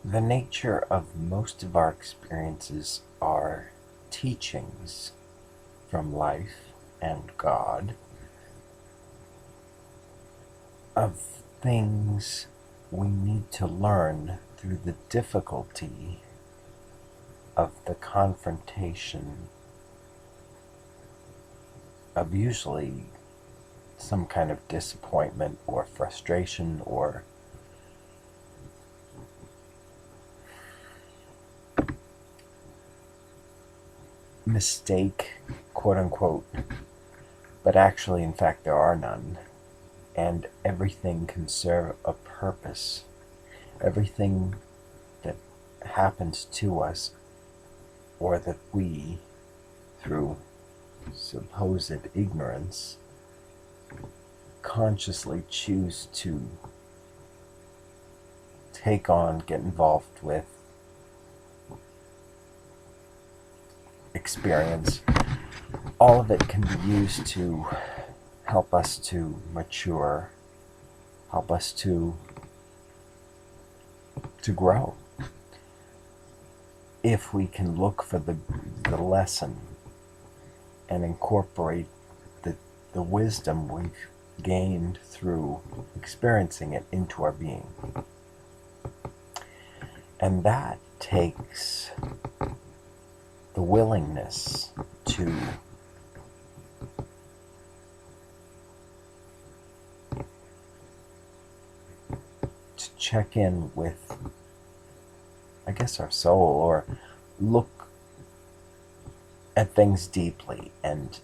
The nature of most of our experiences are teachings from life and God of things we need to learn through the difficulty of the confrontation of usually some kind of disappointment or frustration or mistake, quote unquote, but actually, in fact, there are none, and everything can serve a purpose. Everything that happens to us, or that we, through supposed ignorance, consciously choose to take on, get involved with, experience, all of it can be used to help us to mature, help us to grow. If we can look for the lesson and incorporate the wisdom we've gained through experiencing it into our being. And that takes the willingness to check in with, I guess, our soul, or look at things deeply and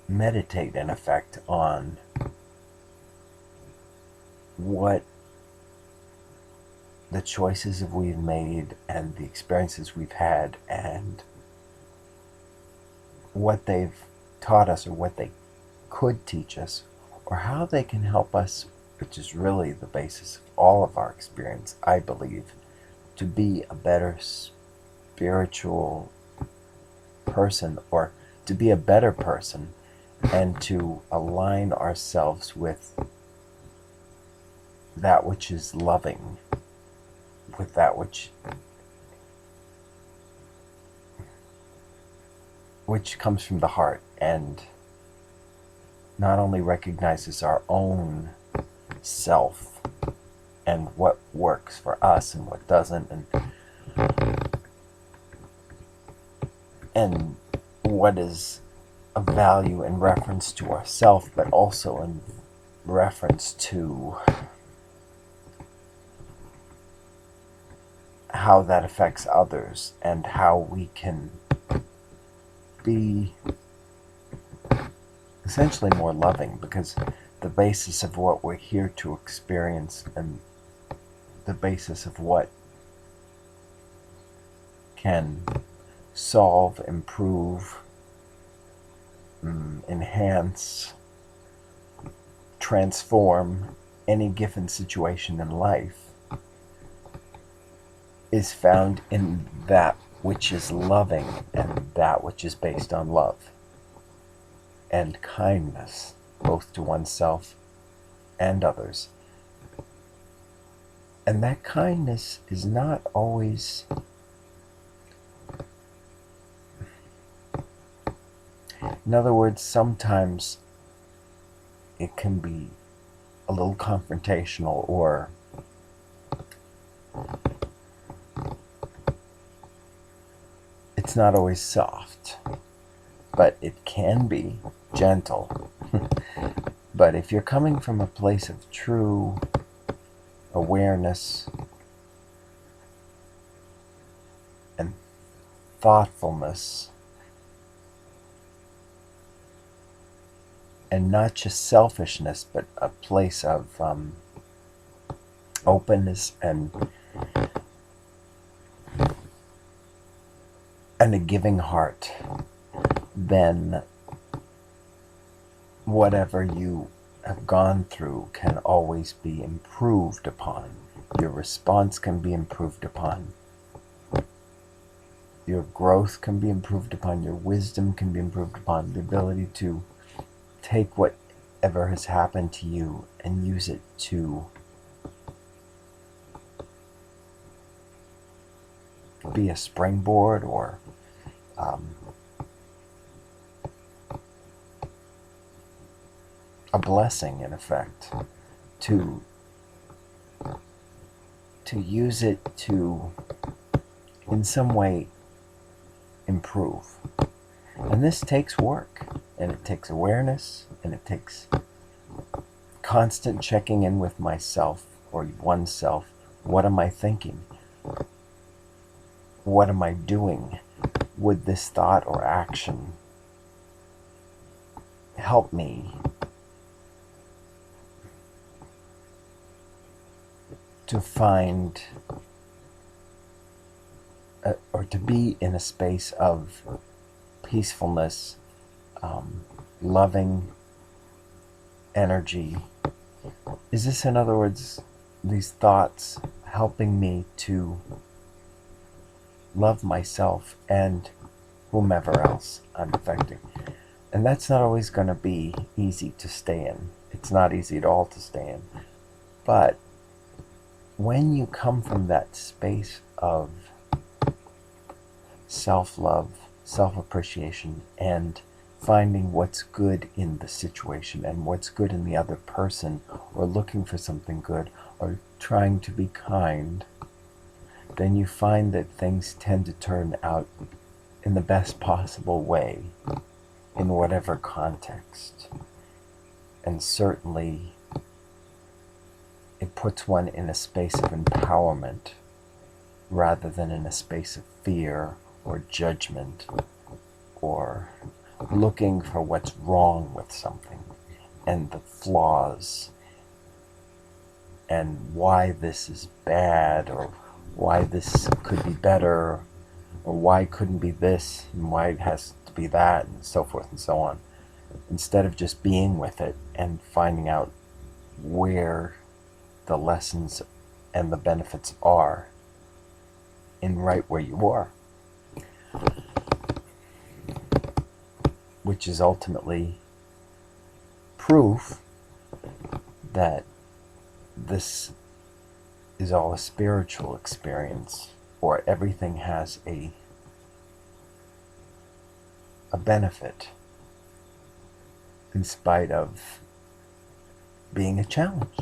meditate, in effect, on what the choices that we've made and the experiences we've had and what they've taught us, or what they could teach us, or how they can help us, which is really the basis of all of our experience, I believe, to be a better spiritual person, or to be a better person, and to align ourselves with that which is loving, with that which comes from the heart, and not only recognizes our own self and what works for us and what doesn't, and what is of value in reference to ourself, but also in reference to how that affects others, and how we can be essentially more loving, because the basis of what we're here to experience, and the basis of what can solve, improve, enhance, transform any given situation in life, is found in that which is loving, and that which is based on love and kindness, both to oneself and others. And that kindness is not always, in other words, sometimes it can be a little confrontational, or it's not always soft, but it can be gentle. But if you're coming from a place of true awareness and thoughtfulness, and not just selfishness, but a place of openness and a giving heart, then whatever you have gone through can always be improved upon. Your response can be improved upon. Your growth can be improved upon. Your wisdom can be improved upon. The ability to take whatever has happened to you and use it to be a springboard or um, a blessing, in effect, to use it to, in some way, improve. And this takes work, and it takes awareness, and it takes constant checking in with myself or oneself. What am I thinking? What am I doing? Would this thought or action help me to find or to be in a space of peacefulness, loving energy? Is this, in other words, these thoughts helping me to love myself and whomever else I'm affecting? And that's not always going to be easy to stay in. It's not easy at all to stay in. But when you come from that space of self-love, self-appreciation, and finding what's good in the situation and what's good in the other person, or looking for something good, or trying to be kind, then you find that things tend to turn out in the best possible way in whatever context. And certainly it puts one in a space of empowerment rather than in a space of fear or judgment or looking for what's wrong with something and the flaws and why this is bad, or why this could be better, or why it couldn't be this and why it has to be that, and so forth and so on, instead of just being with it and finding out where the lessons and the benefits are in right where you are, which is ultimately proof that this is all a spiritual experience, or everything has a benefit in spite of being a challenge.